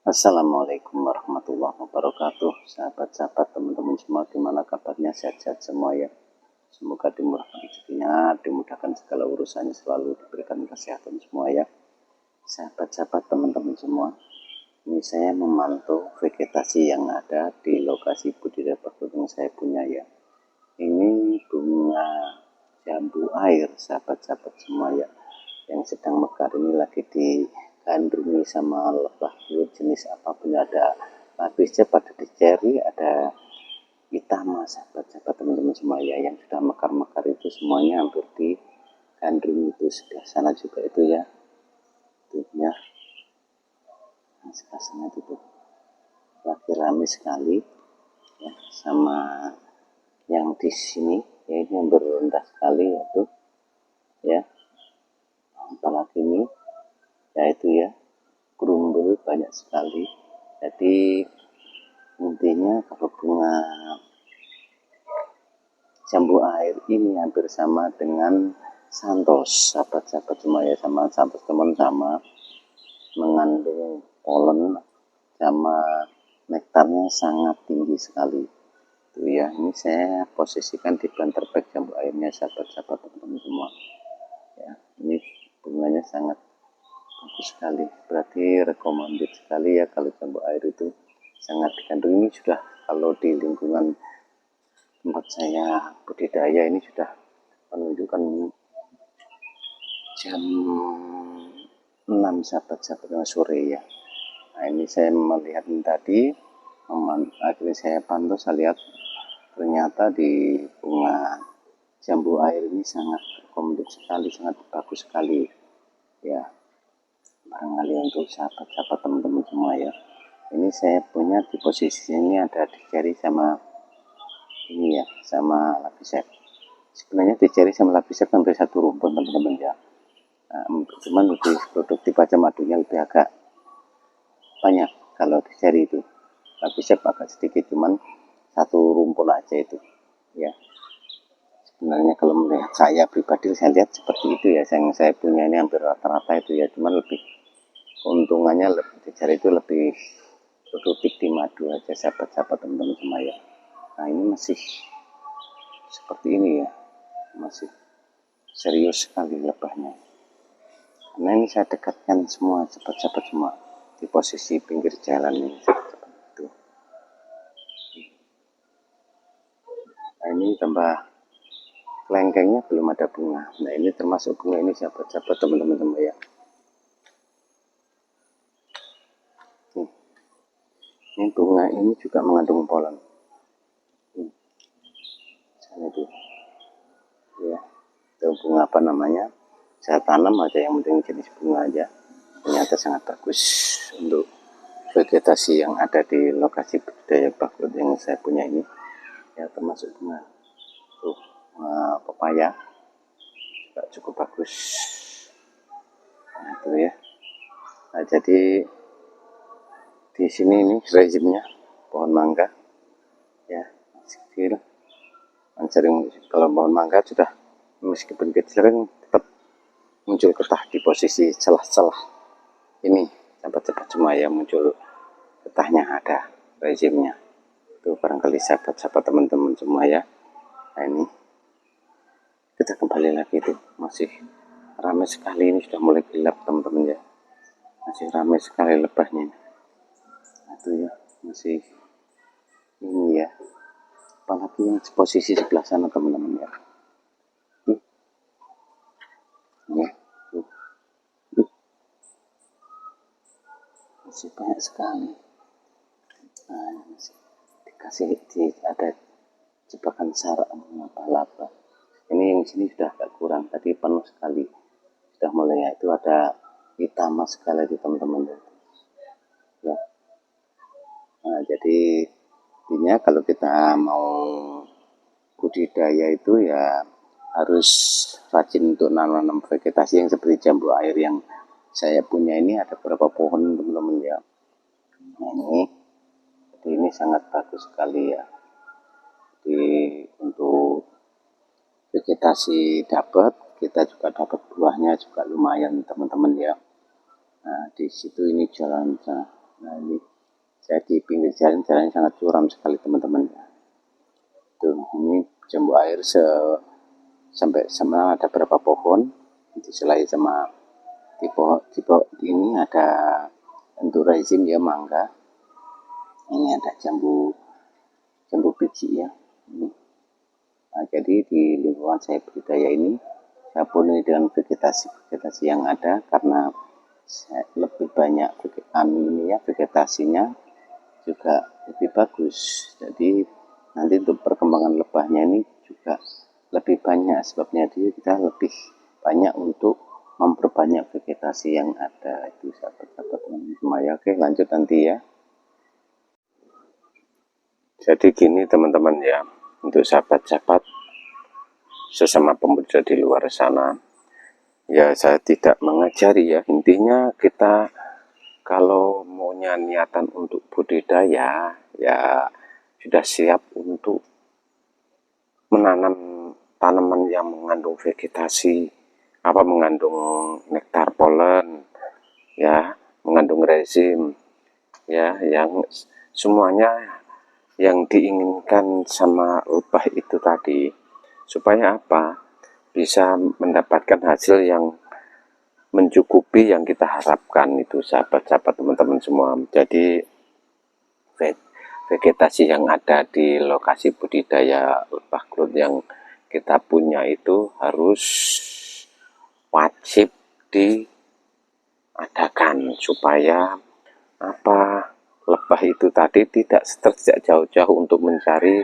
Assalamualaikum warahmatullahi wabarakatuh. Sahabat-sahabat, teman-teman semua, gimana kabarnya? Sehat-sehat semua ya. Semoga dimurahkan rezekinya, dimudahkan segala urusannya, selalu diberikan kesehatan semua ya. Sahabat-sahabat, teman-teman semua, ini saya memantau vegetasi yang ada di lokasi budidaya bakut yang saya punya ya. Ini bunga jambu air, sahabat-sahabat semua ya, yang sedang mekar. Ini lagi digandrungi sama lebah jenis apapun, ada lapisnya, pada di cherry, ada Itama, sahabat-sahabat teman-teman semua ya, yang sudah mekar-mekar itu semuanya hampir digandrungi itu. Sebelah sana juga itu ya, itu ya, nah, sebelah sana itu lagi rame sekali ya, sama yang di sini ya, ini yang berendah sekali itu ya. Apalagi ini ya, itu ya, gerumbul banyak sekali. Jadi intinya kalau bunga jambu air ini hampir sama dengan santos, sahabat-sahabat semua ya. Sama santos teman, sama mengandung polen sama nektarnya sangat tinggi sekali itu ya. Ini saya posisikan di planter bag jambu airnya, sahabat-sahabat teman-teman semua ya. Ini bunganya sangat bagus sekali, berarti recommended sekali ya kalau jambu air itu sangat dikandung. Ini sudah, kalau di lingkungan tempat saya budidaya ini sudah menunjukkan jam 6 sahabat-sahabat sore ya. Nah, ini saya melihat tadi, akhirnya saya pantau, saya lihat ternyata di bunga jambu air ini sangat recommended sekali, sangat bagus sekali ya. Barangkali untuk sahabat-sahabat teman-teman semua ya. Ini saya punya di posisi ini ada di cherry sama ini ya, sama lapisep. Sebenarnya di cherry sama lapisep hampir satu rumpun teman-teman ya. Nah, cuman lebih produktif aja, madunya lebih agak banyak kalau di cherry itu. Lapisep agak sedikit, cuman satu rumpun aja itu ya. Sebenarnya kalau melihat saya pribadi, saya lihat seperti itu ya. Yang saya punya ini hampir rata-rata itu ya, cuman lebih keuntungannya lebih di cherry itu lebih produktif di madu aja, sahabat-sahabat teman-teman semua ya. Nah, ini masih seperti ini ya, masih serius sekali lebahnya. Nah, ini saya dekatkan semua sahabat-sahabat semua di posisi pinggir jalan ini, sahabat-sahabat itu. Nah, ini tambah kelengkengnya belum ada bunga. Nah, ini termasuk bunga ini, sahabat-sahabat teman-teman semua ya. Ini bunga ini juga mengandung polen. Itu ya, itu bunga apa namanya, saya tanam aja, yang penting jenis bunga aja, ternyata sangat bagus untuk vegetasi yang ada di lokasi budidaya bakut yang saya punya ini ya. Termasuk bunga tuh, pepaya juga cukup bagus. Nah, itu ya. Nah, jadi di sini ini rezimnya pohon mangga ya, kecil. Sering, kalau pohon mangga sudah meskipun kecil kan tetap muncul getah di posisi celah-celah ini, sahabat-sahabat semua ya, muncul getahnya, ada rezimnya itu. Barangkali sahabat-sahabat teman-teman semua ya. Nah, ini kita kembali lagi itu, masih ramai sekali, ini sudah mulai gelap teman-teman ya, masih ramai sekali lebahnya. Nah, itu ya, masih ini ya, apalagi yang posisi sebelah sana teman-teman ya. Ya, masih banyak sekali. Nah, masih dikasih ada jebakan sarang laba-laba. Ini yang sini sudah agak kurang, tadi penuh sekali, sudah mulai ya, itu ada Itama sekali di teman-teman ya. Nah, jadi intinya kalau kita mau budidaya itu ya harus rajin untuk nanam vegetasi yang seperti jambu air yang saya punya ini. Ada beberapa pohon teman-teman ya. Nah, ini sangat bagus sekali ya. Jadi untuk vegetasi dapat, kita juga dapat buahnya juga lumayan teman-teman ya. Nah, di situ ini jalan Nah ini saya di pinggir jalan, jalannya sangat curam sekali teman-teman ya. Tuh, ini jambu air sampai sama ada berapa pohon diselai sama di pohon ini ada untuk rezim ya, mangga. Ini ada jambu biji ya. Nah, jadi di lingkungan saya budidaya ini saya penuhi dengan vegetasi yang ada, karena lebih banyak vegetasinya juga lebih bagus. Jadi nanti untuk perkembangan lebahnya ini juga lebih banyak, sebabnya kita lebih banyak untuk memperbanyak vegetasi yang ada. Itu sahabat-sahabat semua ya. Oke, lanjut nanti ya. Jadi gini teman-teman ya, untuk sahabat-sahabat sesama pemuda di luar sana, ya saya tidak mengajari ya, intinya kita kalau maunya niatan untuk budidaya ya sudah siap untuk menanam tanaman yang mengandung vegetasi, mengandung nektar polen ya, mengandung rezim ya, yang semuanya yang diinginkan sama lebah itu tadi, supaya apa? Bisa mendapatkan hasil yang mencukupi yang kita harapkan itu sahabat-sahabat teman-teman semua. Jadi vegetasi yang ada di lokasi budidaya lebah gelut yang kita punya itu harus wajib diadakan, supaya lebah itu tadi tidak stres jauh-jauh untuk mencari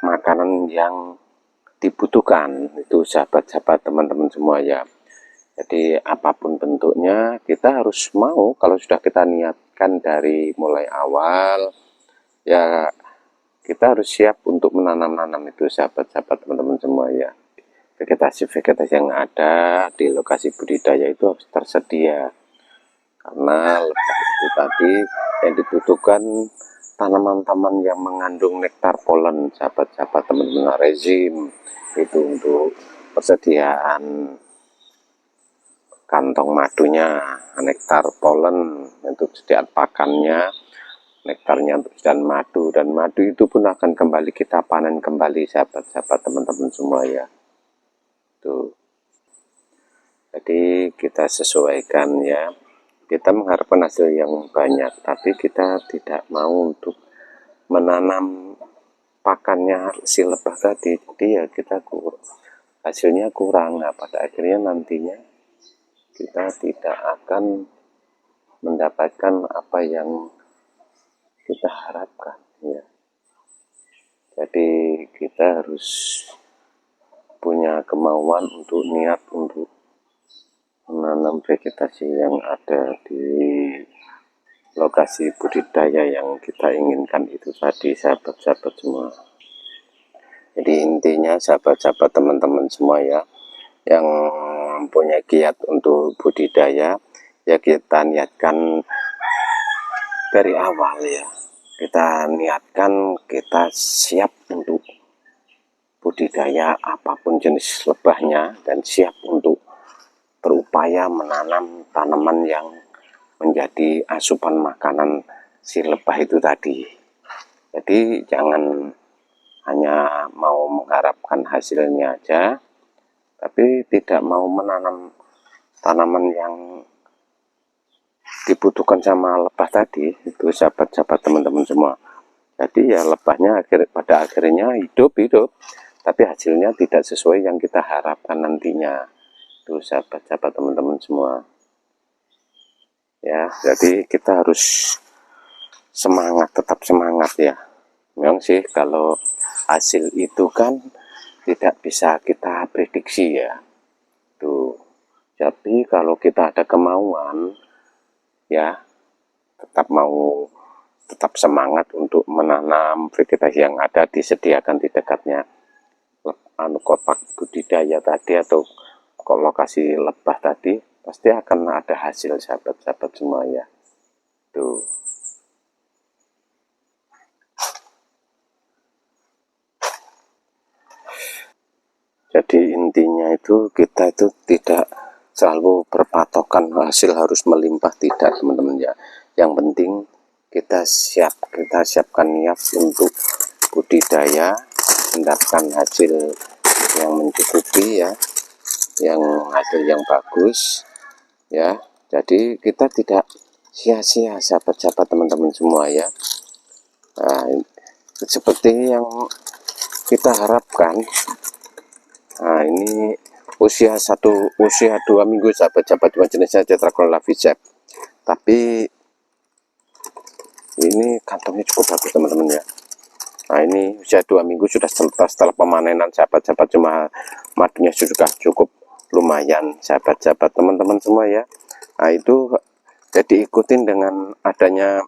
makanan yang dibutuhkan. Itu sahabat-sahabat teman-teman semua ya. Jadi apapun bentuknya kita harus mau, kalau sudah kita niatkan dari mulai awal ya, kita harus siap untuk menanam-nanam itu sahabat-sahabat teman-teman semua ya. Vegetasi yang ada di lokasi budidaya itu harus tersedia, karena lebah itu tadi yang dibutuhkan tanaman-tanaman yang mengandung nektar polen sahabat-sahabat teman-teman, rezim itu untuk persediaan kantong madunya, nektar polen untuk persediaan pakannya, nektarnya untuk persediaan madu, dan madu itu pun akan kembali kita panen kembali sahabat-sahabat teman-teman semua ya. Tuh. Jadi kita sesuaikan ya. Kita mengharapkan hasil yang banyak, tapi kita tidak mau untuk menanam pakannya si lebah tadi. Jadi ya kita hasilnya kurang. Nah, pada akhirnya nantinya kita tidak akan mendapatkan apa yang kita harapkan ya. Jadi kita harus punya kemauan untuk niat untuk menanam vegetasi yang ada di lokasi budidaya yang kita inginkan itu tadi sahabat-sahabat semua. Jadi intinya sahabat-sahabat teman-teman semua ya, yang punya giat untuk budidaya ya, kita niatkan dari awal ya, kita niatkan kita siap untuk budidaya apapun jenis lebahnya, dan siap untuk berupaya menanam tanaman yang menjadi asupan makanan si lebah itu tadi. Jadi jangan hanya mau mengharapkan hasilnya aja, tapi tidak mau menanam tanaman yang dibutuhkan sama lebah tadi. Itu sahabat-sahabat teman-teman semua. Jadi ya lebahnya pada akhirnya hidup, tapi hasilnya tidak sesuai yang kita harapkan nantinya. Itu sahabat-sahabat teman-teman semua ya. Jadi kita harus semangat, tetap semangat ya. Memang sih kalau hasil itu kan tidak bisa kita prediksi ya. Tuh. Jadi kalau kita ada kemauan ya, tetap semangat untuk menanam vegetasi yang ada, disediakan di dekatnya kotak budidaya tadi atau lokasi lebah tadi, pasti akan ada hasil sahabat-sahabat semua ya. Tuh. Jadi intinya itu kita itu tidak selalu berpatokan hasil harus melimpah, tidak teman-teman ya. Yang penting kita siapkan niat untuk budidaya, mendapatkan hasil yang mencukupi ya, yang hasil yang bagus ya. Jadi kita tidak sia-sia sahabat-sahabat teman-teman semua ya. Nah, seperti yang kita harapkan. Nah, ini usia 2 minggu sahabat-sahabat, jenisnya Tetragona Lavizep. Tapi ini kantongnya cukup bagus teman-teman ya. Nah, ini usia 2 minggu sudah setelah pemanenan sahabat-sahabat, cuma madunya sudah cukup lumayan sahabat-sahabat teman-teman semua ya. Nah, itu jadi ikutin dengan adanya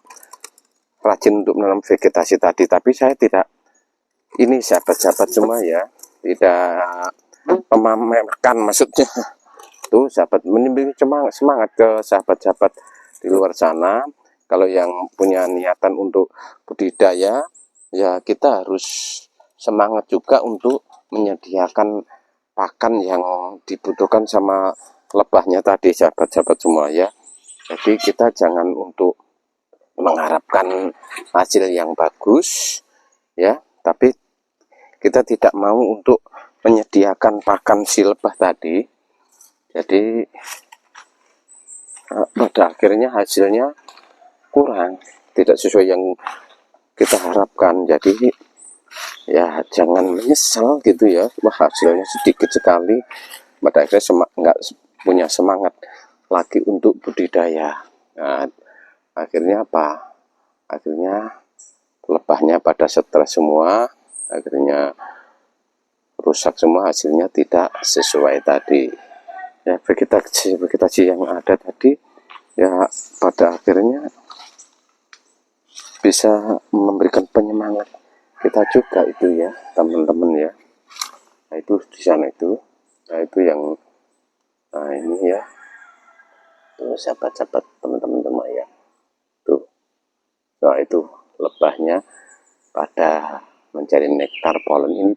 rajin untuk menanam vegetasi tadi. Tapi saya tidak ini sahabat-sahabat semua ya, tidak memamerkan maksudnya. Tuh sahabat, menimbulkan semangat ke sahabat-sahabat di luar sana. Kalau yang punya niatan untuk budidaya ya, kita harus semangat juga untuk menyediakan pakan yang dibutuhkan sama lebahnya tadi sahabat-sahabat semua ya. Jadi kita jangan untuk mengharapkan hasil yang bagus ya, tapi kita tidak mau untuk menyediakan pakan si lebah tadi. Jadi pada akhirnya hasilnya kurang, tidak sesuai yang kita harapkan. Jadi ya jangan menyesal gitu ya, wah hasilnya sedikit sekali, pada akhirnya nggak punya semangat lagi untuk budidaya. Nah, akhirnya apa? Akhirnya lebahnya pada stres semua, akhirnya rusak semua, hasilnya tidak sesuai tadi ya. Vegetasi yang ada tadi ya pada akhirnya bisa memberikan penyemangat kita juga itu ya teman-teman ya. Nah, itu di sana itu, nah itu yang, nah ini ya tuh sahabat-sahabat teman-teman semua ya tuh. Nah itu lebahnya pada mencari nektar polen. Ini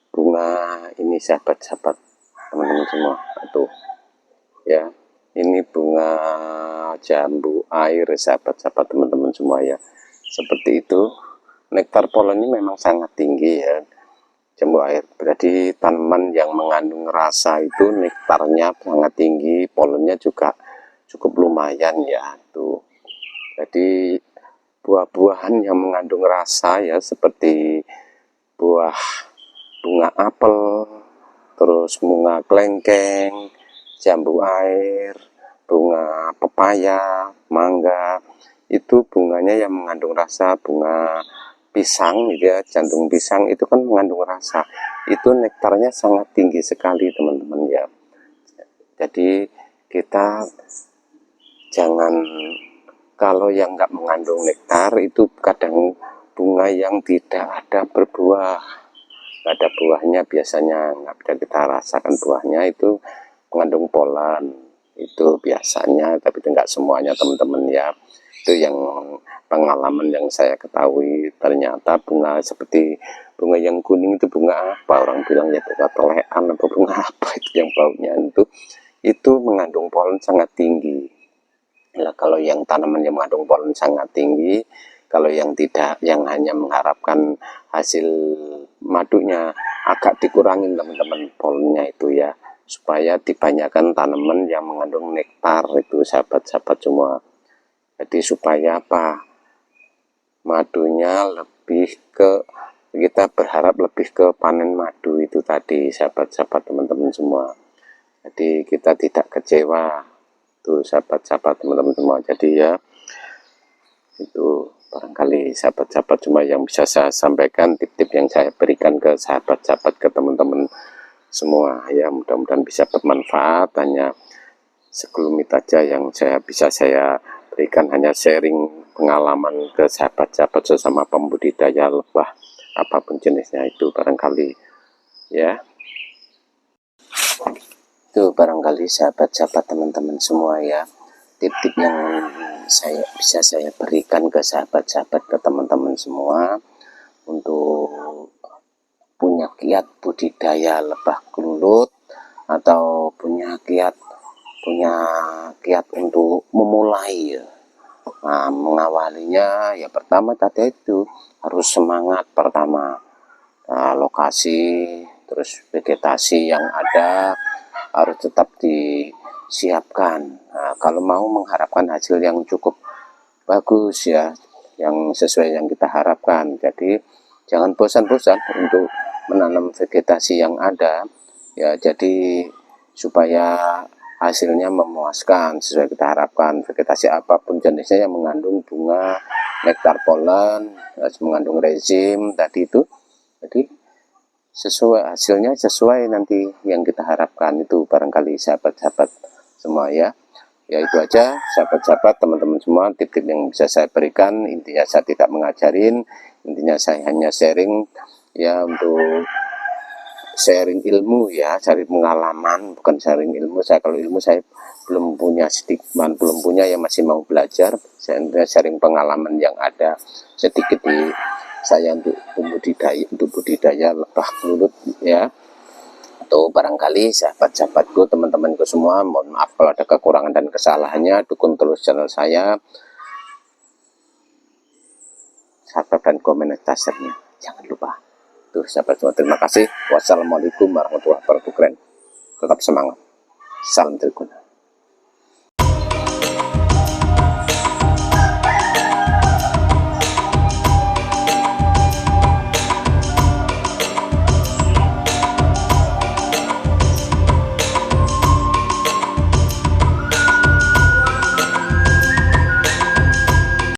bunga ini sahabat-sahabat teman-teman semua tuh ya, ini bunga jambu air sahabat-sahabat teman-teman semua ya. Seperti itu, nektar polen ini memang sangat tinggi ya, jambu air. Berarti tanaman yang mengandung rasa itu nektarnya sangat tinggi, polennya juga cukup lumayan ya tuh. Jadi buah-buahan yang mengandung rasa ya, seperti buah bunga apel, terus bunga kelengkeng, jambu air, bunga pepaya, mangga, itu bunganya yang mengandung rasa. Bunga pisang ya, jantung pisang itu kan mengandung rasa, itu nektarnya sangat tinggi sekali teman-teman ya. Jadi kita jangan, kalau yang nggak mengandung nektar itu kadang bunga yang tidak ada berbuah, nggak ada buahnya, biasanya nggak bisa kita rasakan buahnya, itu mengandung polen itu biasanya, tapi itu nggak semuanya teman-teman ya. Itu yang pengalaman yang saya ketahui. Ternyata bunga seperti bunga yang kuning itu bunga apa, orang bilang ya bunga telean atau bunga apa itu yang baunya itu mengandung polen sangat tinggi. Nah, kalau yang tanaman yang mengandung polen sangat tinggi, kalau yang tidak, yang hanya mengharapkan hasil madunya, agak dikurangin teman-teman polennya itu ya, supaya dibanyakan tanaman yang mengandung nektar itu sahabat-sahabat semua. Jadi supaya apa? Madunya lebih ke, kita berharap lebih ke panen madu itu tadi sahabat-sahabat teman-teman semua. Jadi kita tidak kecewa tuh sahabat-sahabat teman-teman semua. Jadi ya itu barangkali sahabat-sahabat cuma yang bisa saya sampaikan, tip-tip yang saya berikan ke sahabat-sahabat, ke teman-teman semua ya, mudah-mudahan bisa bermanfaat. Hanya sekelumit aja yang bisa saya berikan, hanya sharing pengalaman ke sahabat-sahabat sesama pembudidaya lebah apapun jenisnya itu barangkali ya. Itu barangkali sahabat-sahabat teman-teman semua ya, tip-tip yang bisa saya berikan ke sahabat-sahabat, ke teman-teman semua untuk punya kiat budidaya lebah gelut, atau punya kiat untuk memulai ya, Nah, mengawalinya ya pertama tadi itu harus semangat pertama. Nah, lokasi, terus vegetasi yang ada harus tetap disiapkan. Nah, kalau mau mengharapkan hasil yang cukup bagus ya, yang sesuai yang kita harapkan. Jadi jangan bosan-bosan untuk menanam vegetasi yang ada ya, jadi supaya hasilnya memuaskan sesuai kita harapkan. Vegetasi apapun jenisnya yang mengandung bunga, nektar, polen, mengandung rezim tadi itu, jadi sesuai hasilnya sesuai nanti yang kita harapkan itu, barangkali sahabat-sahabat semua ya. Ya itu aja sahabat-sahabat, teman-teman semua, tip-tip yang bisa saya berikan. Intinya saya tidak mengajarin, intinya saya hanya sharing ya, untuk sharing ilmu ya, sharing pengalaman, bukan sharing ilmu. Saya kalau ilmu saya belum punya, sedikit belum punya ya, masih mau belajar. Saya sharing pengalaman yang ada sedikit di saya untuk budidaya lebah belut ya. Atau barangkali sahabat-sahabatku, teman-temanku semua, mohon maaf kalau ada kekurangan dan kesalahannya. Dukung terus channel saya, subscribe dan komentarnya jangan lupa. Tuh sahabat semua, terima kasih. Wassalamualaikum warahmatullahi wabarakatuh. Tetap semangat, salam Triguna.